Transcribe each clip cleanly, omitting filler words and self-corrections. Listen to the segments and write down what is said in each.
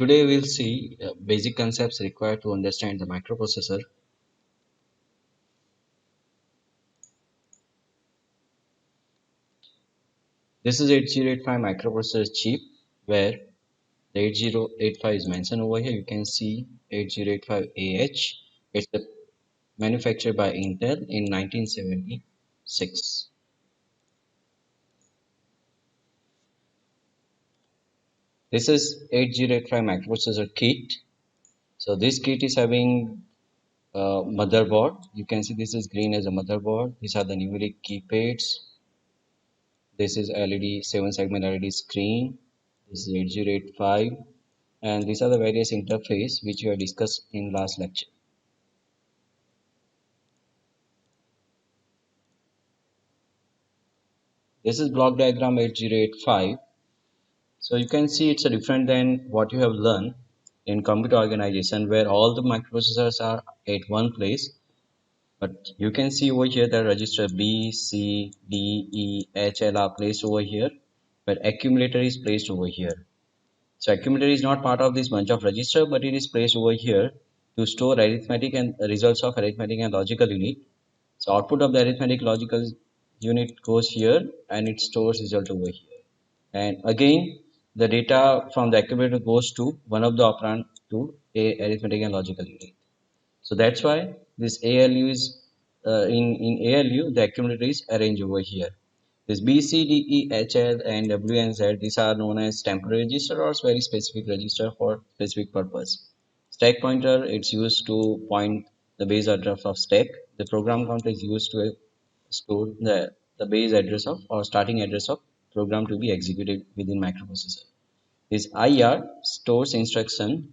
Today we'll see basic concepts required to understand the microprocessor. This is 8085 microprocessor chip where the 8085 is mentioned over here. You can see 8085AH. It's manufactured by Intel in 1976. This is 8085 microprocessor kit. So this kit is having motherboard. You can see this is green as a motherboard. These are the numeric keypads. This is LED 7 segment LED screen. This is 8085, and these are the various interface which we have discussed in last lecture. This is block diagram 8085. So you can see it's a different than what you have learned in computer organization where all the microprocessors are at one place. But you can see over here that register B, C, D, E, H, L are placed over here, but accumulator is placed over here. So accumulator is not part of this bunch of register, but it is placed over here to store arithmetic and results of arithmetic and logical unit. So output of the arithmetic logical unit goes here and it stores result over here. And again, the data from the accumulator goes to one of the operand to a arithmetic and logical unit. So that's why this ALU is in ALU the accumulator is arranged over here. This B, C, D, E, H, L, and W and Z, these are known as temporary register or very specific register for specific purpose. Stack pointer, it's used to point the base address of stack. The program counter is used to store the base address of or starting address of program to be executed within microprocessor. This IR stores instruction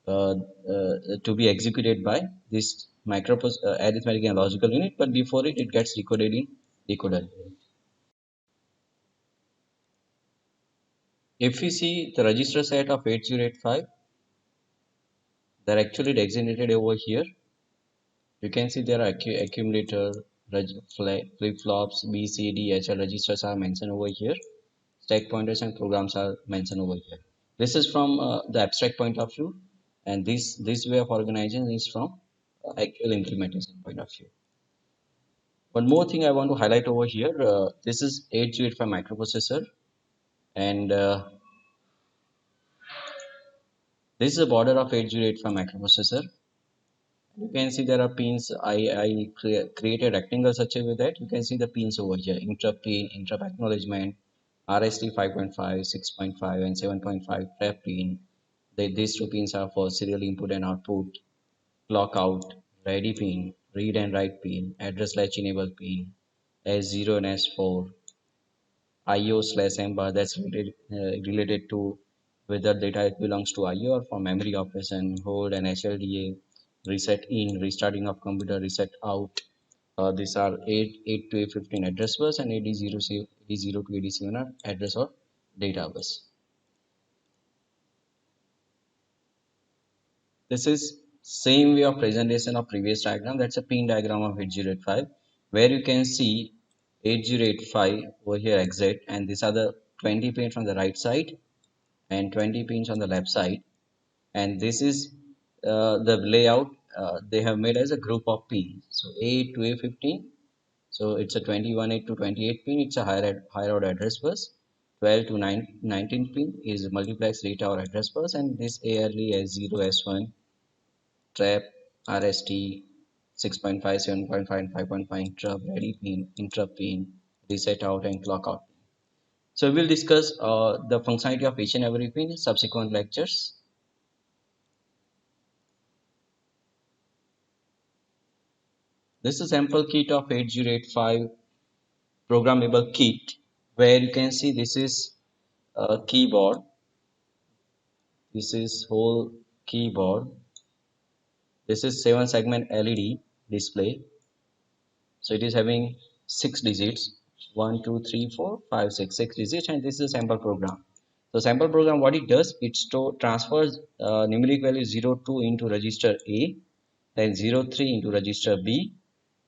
to be executed by this arithmetic and logical unit, but before it gets decoded in decoder. If we see the register set of 8085, they're actually designated over here. You can see there are accumulator, flip-flops, B, C, D, H, L registers are mentioned over here. Stack pointers and programs are mentioned over here. This is from the abstract point of view, and this way of organizing is from actual implementation point of view. One more thing I want to highlight over here, this is 8085 microprocessor, and this is the border of 8085 microprocessor. You can see there are pins. I created rectangle such a way that you can see the pins over here: interrupt pin, interrupt acknowledgement, RST 5.5, 6.5, and 7.5 trap pin. These two pins are for serial input and output, clock out, ready pin, read and write pin, address latch enable pin, S0 and S4, IO slash M bar, that's related to whether data belongs to IO or for memory operation, hold and HLDA, reset in, restarting of computer, reset out. These are 8 to A15 address bus and 80 to 87 are address or data bus. This is same way of presentation of previous diagram. That's a pin diagram of 8085 where you can see 8085 over here exit, and these are the 20 pins on the right side and 20 pins on the left side, and this is the layout they have made as a group of pins. So A to A15, so it's a 21 8 to 28 pin, it's a higher order address bus. 12 to 19 pin is multiplex data or address bus, and this ARE S0 S1 trap RST 6.5 7.5 and 5.5 interrupt ready pin, interrupt pin, reset out and clock out. So we'll discuss the functionality of each and every pin in subsequent lectures. This is sample kit of 8085 programmable kit where you can see this is a keyboard. This is whole keyboard. This is 7 segment LED display. So it is having 6 digits, 1, 2, 3, 4, 5, 6, 6 digits, and this is a sample program. So sample program, what it does, it transfers numeric value 02 into register A, then 03 into register B,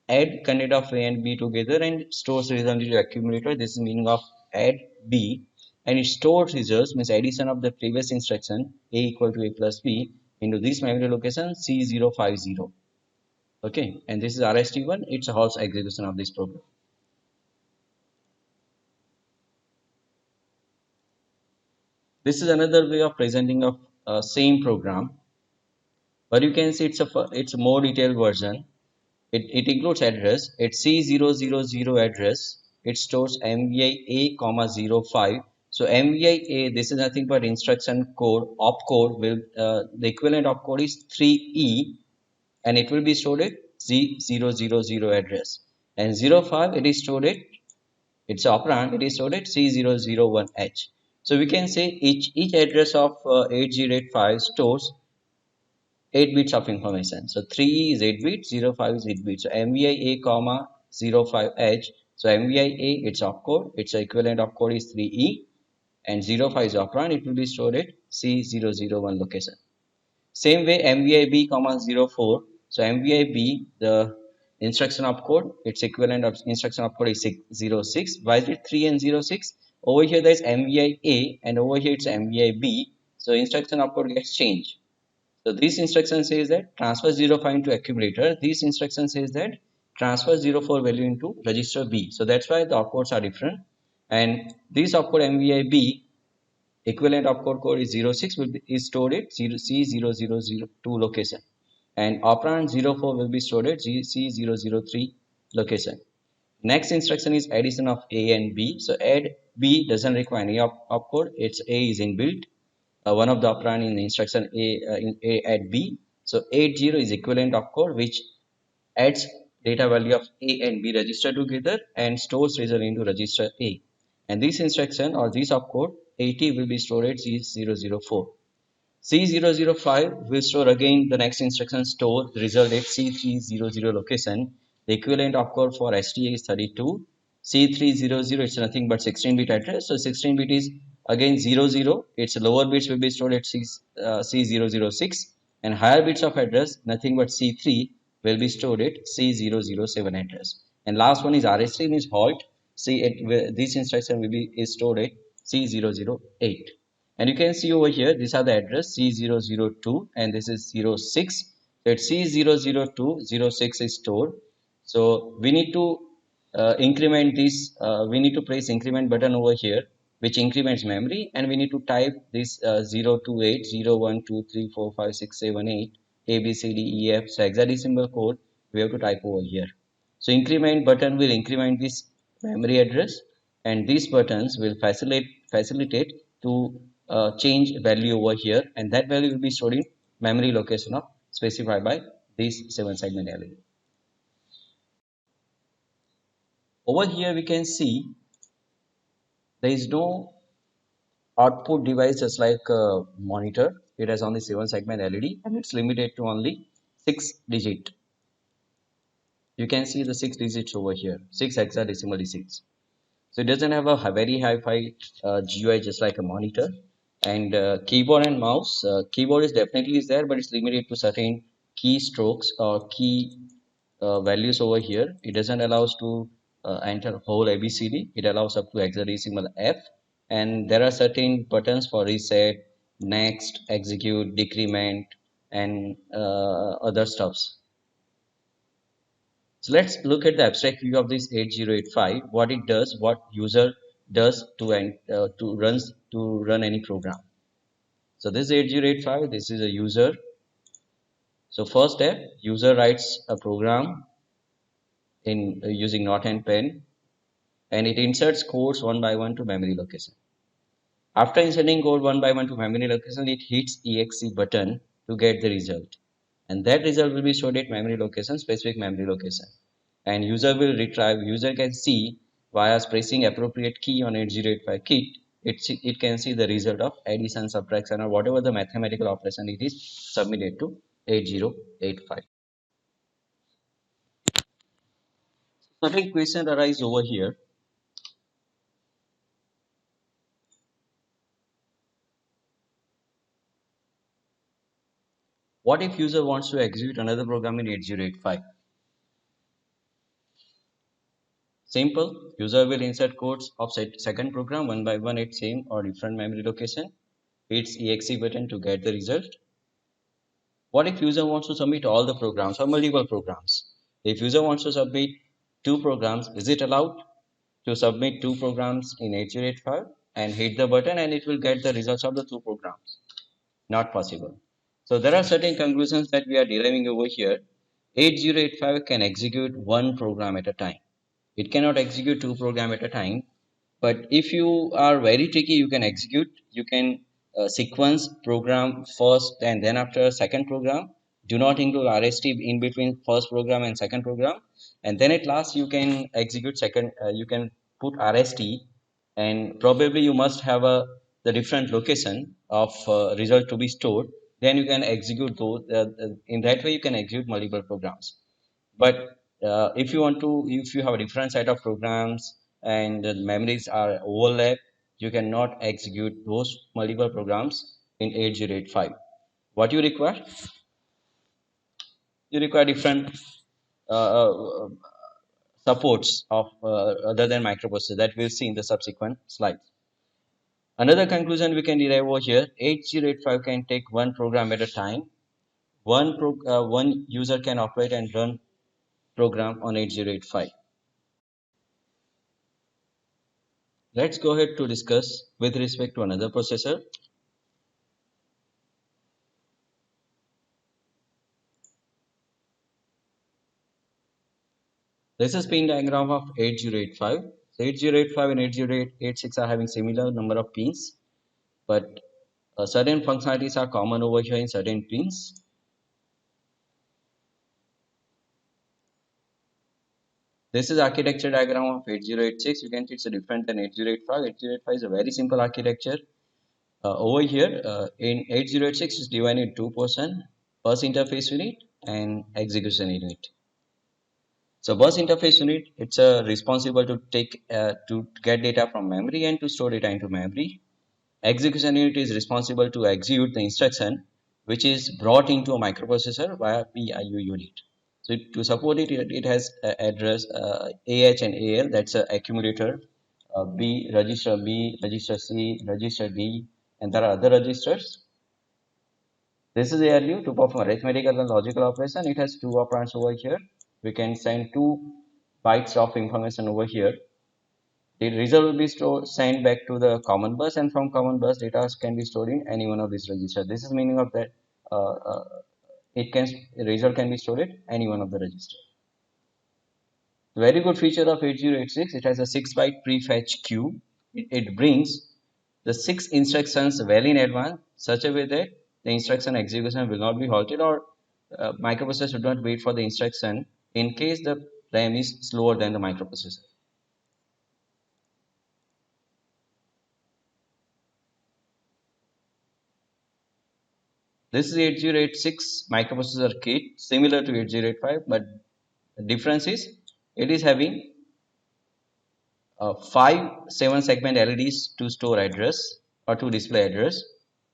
add content of A and B together and stores result into accumulator. This is meaning of add B. and it stores results means addition of the previous instruction a equal to a plus b into this memory location C050. Okay, and this is RST1. It's a halts execution of this program. This is another way of presenting of same program, but you can see it's a more detailed version. It includes address. It's C000 address. It stores MVI comma 05. So MVI this is nothing but instruction code opcode will the equivalent opcode is 3E, and it will be stored at Z000 address, and 05 it is stored at its operand, it is stored at C001H. So we can say each address of 8085 stores 8 bits of information. So 3 is 8 bits, 05 is 8 bits. So MVI comma 05H. So MVI its opcode, its equivalent opcode is 3E, and 05 is operand, it will be stored at C001 location. Same way MVIB comma 04. So MVIB, the instruction opcode, its equivalent of instruction opcode is 06. Why is it 3 and 06? Over here there is MVIA and over here it's MVIB. So instruction opcode gets changed. So this instruction says that transfer 05 into accumulator. This instruction says that transfer 04 value into register B. So that's why the opcodes are different. And this opcode MVIB equivalent opcode code is 06 is stored at C0002 location, and operand 04 will be stored at C003 location. Next instruction is addition of A and B. So add B doesn't require any opcode. Its A is inbuilt. One of the operand in the instruction in A add B. So 80 is equivalent opcode which adds data value of A and B register together and stores result into register A. And this instruction or this opcode 80 will be stored at C004. C005 will store again the next instruction store the result at C300 location. The equivalent opcode for STA is 32. C300 is nothing but 16-bit address. So 16-bit is again 00. Its lower bits will be stored at C006, and higher bits of address nothing but C3 will be stored at C007 address. And last one is RS3 means halt. This instruction will be is stored at C008. And you can see over here these are the address C002 and this is 06. So at C002 06 is stored. So we need to increment this, we need to press increment button over here which increments memory, and we need to type this 028 A B C D E F. So hexadecimal code we have to type over here. So increment button will increment this memory address, and these buttons will facilitate to change value over here, and that value will be stored in memory location of specified by this 7 segment LED. Over here we can see there is no output device just like a monitor. It has only 7 segment LED and it's limited to only 6 digit. You can see the 6 digits over here, 6 hexadecimal digits. So it doesn't have a very hi-fi GUI just like a monitor. And keyboard and mouse, keyboard is definitely is there, but it's limited to certain keystrokes or key values over here. It doesn't allow us to enter whole ABCD. It allows up to hexadecimal F. And there are certain buttons for reset, next, execute, decrement, and other stuffs. So let's look at the abstract view of this 8085, what it does, what user does to run any program. So this 8085, this is a user. So first step, user writes a program in using Not and Pen, and it inserts codes one by one to memory location. After inserting code one by one to memory location, it hits exe button to get the result, and that result will be stored at memory location, specific memory location, and user will retrieve. User can see via pressing appropriate key on 8085 kit. It can see the result of addition, subtraction, or whatever the mathematical operation it is submitted to 8085. Certain question arise over here. What if user wants to execute another program in 8085? Simple. User will insert codes of second program one by one at same or different memory location. Hits exe button to get the result. What if user wants to submit all the programs or multiple programs? If user wants to submit two programs, is it allowed to submit two programs in 8085 and hit the button and it will get the results of the two programs? Not possible. So there are certain conclusions that we are deriving over here. 8085 can execute one program at a time. It cannot execute two programs at a time. But if you are very tricky, you can execute, you can sequence program first and then after second program. Do not include RST in between first program and second program. And then at last you can execute second, you can put RST, and probably you must have the different location of result to be stored. Then you can execute those, in that way you can execute multiple programs. But if you want to, if you have a different set of programs and the memories are overlap, you cannot execute those multiple programs in 8085. What you require? You require different uh, uh, supports of other than microprocessor that we'll see in the subsequent slides. Another conclusion we can derive over here: 8085 can take one program at a time. One user can operate and run program on 8085. Let's go ahead to discuss with respect to another processor. This is pin diagram of 8085. So 8085 and 8086 are having similar number of pins, but certain functionalities are common over here in certain pins. This is architecture diagram of 8086. You can see it's different than 8085. 8085 is a very simple architecture. Over here in 8086 is divided in two portions: bus interface unit and execution unit. So bus interface unit, it's responsible to take to get data from memory and to store data into memory. Execution unit is responsible to execute the instruction which is brought into a microprocessor via PIU unit. So to support it, it has address AH and AL, that's a accumulator, B, register C, register D, and there are other registers. This is ALU to perform arithmetical and logical operation. It has two operands over here. We can send 2 bytes of information over here. The result will be sent back to the common bus, and from common bus, data can be stored in any one of these registers. This is meaning of that. It can result can be stored in any one of the registers. Very good feature of 8086. It has a 6 byte prefetch queue. It brings the 6 instructions well in advance, such a way that the instruction execution will not be halted, or microprocessor should not wait for the instruction in case the RAM is slower than the microprocessor. This is 8086 microprocessor kit, similar to 8085, but the difference is it is having 5 7-segment LEDs to store address or to display address,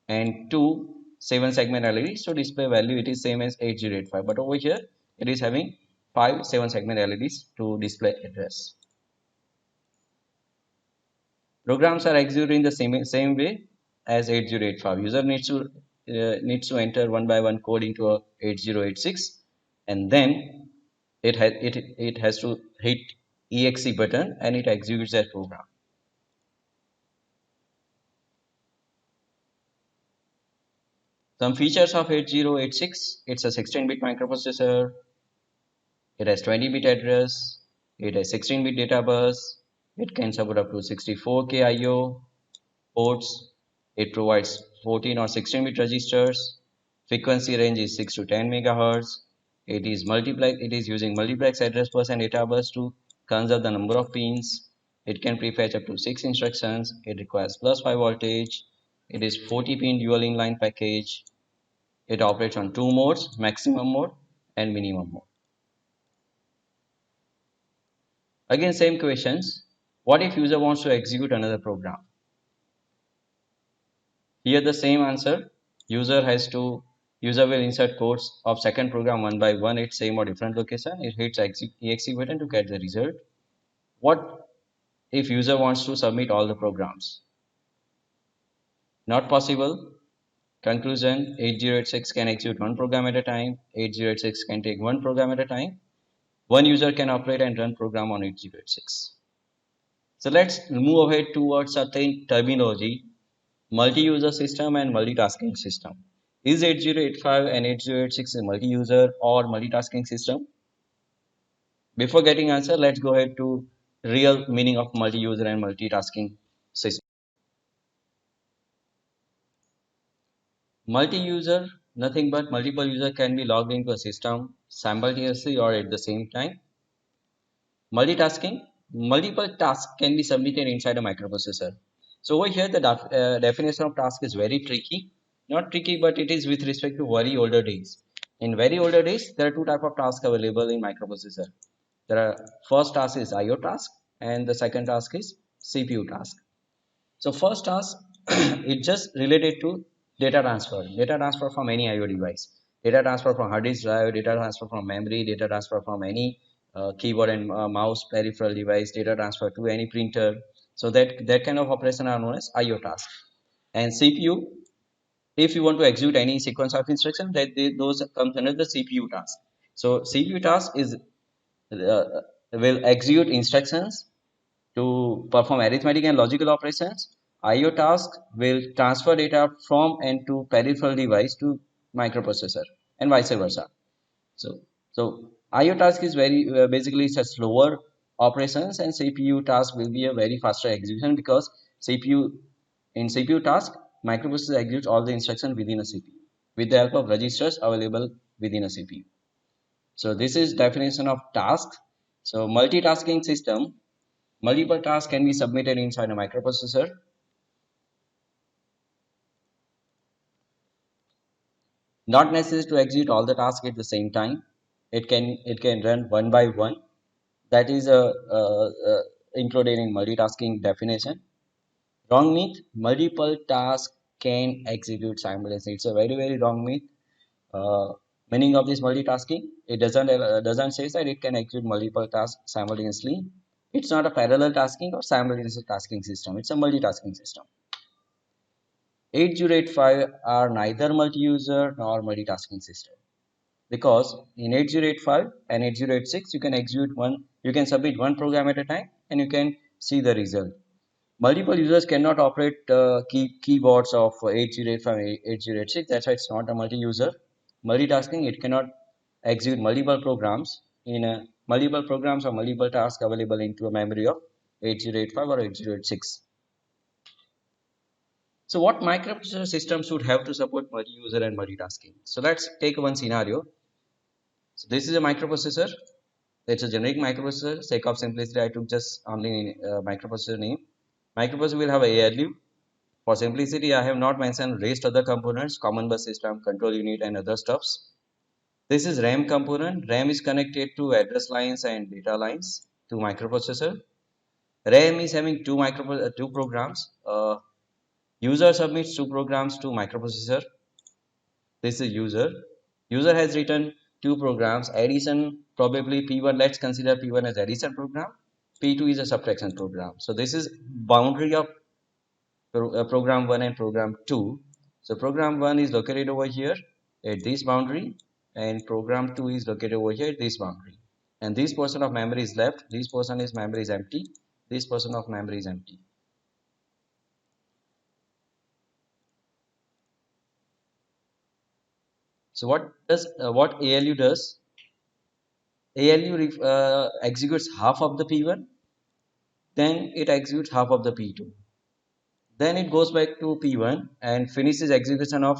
and 2 7-segment LEDs to display value. It is same as 8085, but over here it is having 5 7-segment LEDs to display address. Programs are executed in the same way as 8085. User needs to enter one by one code into a 8086, and then it has to hit exe button and it executes that program. Some features of 8086: it's a 16-bit microprocessor, it has 20-bit address, it has 16-bit data bus, it can support up to 64K IO ports, it provides 14 or 16-bit registers, frequency range is 6 to 10 megahertz, it is using multiplex address bus and data bus to conserve the number of pins, it can prefetch up to 6 instructions, it requires plus 5 voltage, it is 40-pin dual inline package, it operates on two modes: maximum mode and minimum mode. Again, same questions. What if user wants to execute another program? Here the same answer. User will insert codes of second program one by one at same or different location. It hits exe button to get the result. What if user wants to submit all the programs? Not possible. Conclusion, 8086 can execute one program at a time. 8086 can take one program at a time. One user can operate and run program on 8086. So let's move ahead towards certain terminology, multi-user system and multitasking system. Is 8085 and 8086 a multi-user or multitasking system? Before getting answer, let's go ahead to real meaning of multi-user and multitasking system. Multi-user, nothing but multiple user can be logged into a system simultaneously or at the same time. Multitasking, multiple tasks can be submitted inside a microprocessor. So over here, the definition of task is very tricky. Not tricky, but it is with respect to very older days. In very older days, there are two type of tasks available in microprocessor. There are first task is IO task, and the second task is CPU task. So first task, it just related to data transfer from any IO device, data transfer from hard disk drive, data transfer from memory, data transfer from any keyboard and mouse peripheral device, data transfer to any printer. So that kind of operation are known as IO task. And CPU, if you want to execute any sequence of instructions, those comes under the CPU task. So CPU task is will execute instructions to perform arithmetic and logical operations. IO task will transfer data from and to peripheral device to microprocessor and vice versa. So IO task is very basically it's a slower operations, and CPU task will be a very faster execution because CPU in CPU task microprocessor executes all the instructions within a CPU with the help of registers available within a CPU. So this is definition of task. So multitasking system, multiple tasks can be submitted inside a microprocessor. Not necessary to execute all the tasks at the same time. It can run one by one. That is included in multitasking definition. Wrong myth: multiple tasks can execute simultaneously. It's a very wrong myth. Uh, Meaning of this multitasking, it doesn't say that it can execute multiple tasks simultaneously. It's not a parallel tasking or simultaneous tasking system. It's a multitasking system. 8085 are neither multi-user nor multitasking system because in 8085 and 8086 you can submit one program at a time and you can see the result. Multiple users cannot operate keyboards of 8085 and 8086. That's why it's not a multi-user. Multitasking, it cannot execute multiple programs in multiple programs or multiple tasks available into a memory of 8085 or 8086. So what microprocessor system should have to support multi-user and multitasking? So let's take one scenario. So this is a microprocessor. It's a generic microprocessor. Sake of simplicity, I took just only microprocessor name. Microprocessor will have a ALU. For simplicity, I have not mentioned rest other components, common bus system, control unit, and other stuffs. This is RAM component. RAM is connected to address lines and data lines to microprocessor. RAM is having two programs. User submits two programs to microprocessor. This is user. User has written two programs. Addition, probably P1. Let's consider P1 as addition program. P2 is a subtraction program. So this is boundary of program 1 and program 2. So program 1 is located over here at this boundary, and program 2 is located over here at this boundary. And this portion of memory is left. This portion is memory is empty. This portion of memory is empty. So what ALU does? ALU executes half of the P1, then it executes half of the P2. Then it goes back to P1 and finishes execution of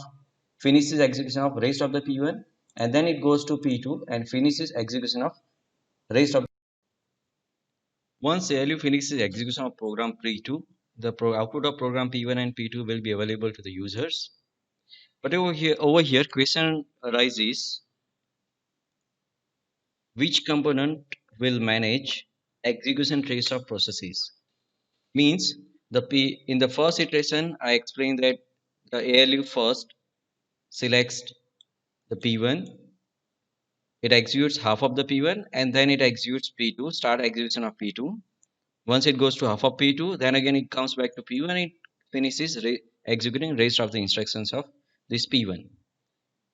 rest of the P1, and then it goes to P2 and finishes execution of rest of. Once ALU finishes execution of program P2, the output of program P1 and P2 will be available to the users. But over here, question arises: which component will manage execution trace of processes? Means the P in the first iteration, I explained that the ALU first selects the P1, it executes half of the P1, and then it executes P2, start execution of P2. Once it goes to half of P2, then again it comes back to P1 and it finishes executing rest of the instructions of this P1.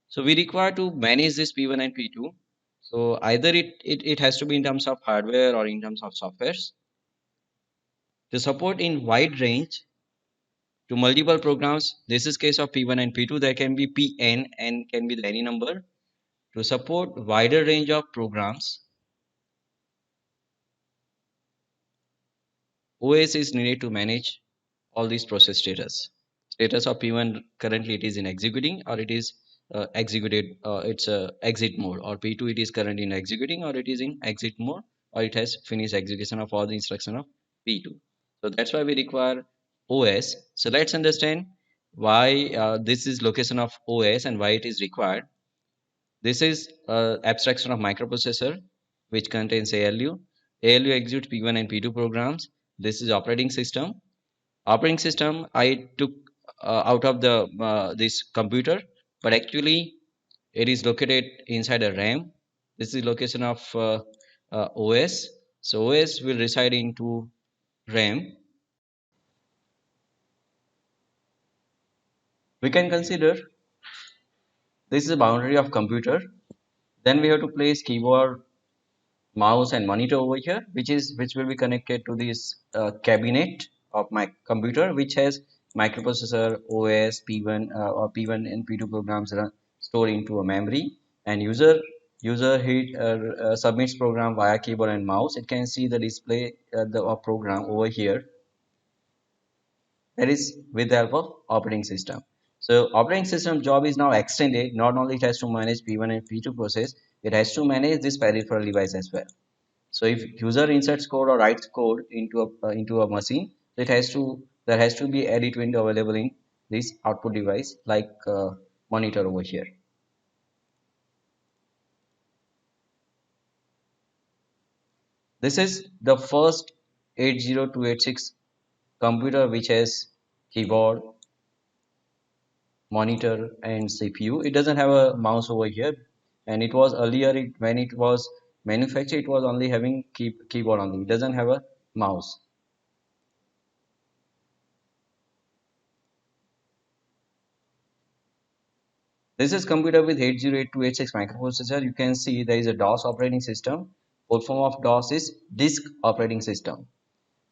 So we require to manage this P1 and P2. So either it has to be in terms of hardware or in terms of softwares. To support in wide range to multiple programs, this is case of P1 and P2. There can be Pn and can be any number. To support wider range of programs, OS is needed to manage all these process status. Status of P1 currently it is in executing or it is executed, it's exit mode, or P2 it is currently in executing or it is in exit mode, or it has finished execution of all the instruction of P2. So that's why we require OS. So let's understand why this is location of OS and why it is required. This is abstraction of microprocessor which contains ALU. ALU executes P1 and P2 programs. This is operating system. Operating system I took out of the this computer, but actually it is located inside a RAM. This is location of OS. So OS will reside into RAM. We can consider this is a boundary of computer. Then we have to place keyboard, mouse and monitor over here, which will be connected to this cabinet of my computer, which has microprocessor, OS, P1 or P1 and P2 programs stored into a memory, and user hit submits program via keyboard and mouse. It can see the display the program over here, that is with the help of operating system. So operating system job is now extended. Not only it has to manage P1 and P2 process, it has to manage this peripheral device as well. So if user inserts code or writes code into a machine, there has to be edit window available in this output device, like monitor over here. This is the first 80286 computer which has keyboard, monitor and CPU. It doesn't have a mouse over here, and it was earlier when it was manufactured, it was only having keyboard only. It doesn't have a mouse. This is computer with 808286 microprocessor. You can see there is a DOS operating system. Full form of DOS is disk operating system.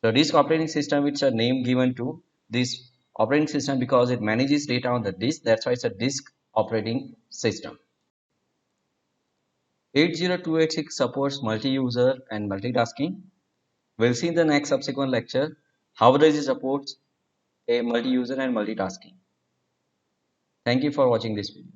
So disk operating system, it's a name given to this operating system because it manages data on the disk. That's why it's a disk operating system. 80286 supports multi-user and multitasking. We'll see in the next subsequent lecture how does it support a multi-user and multitasking. Thank you for watching this video.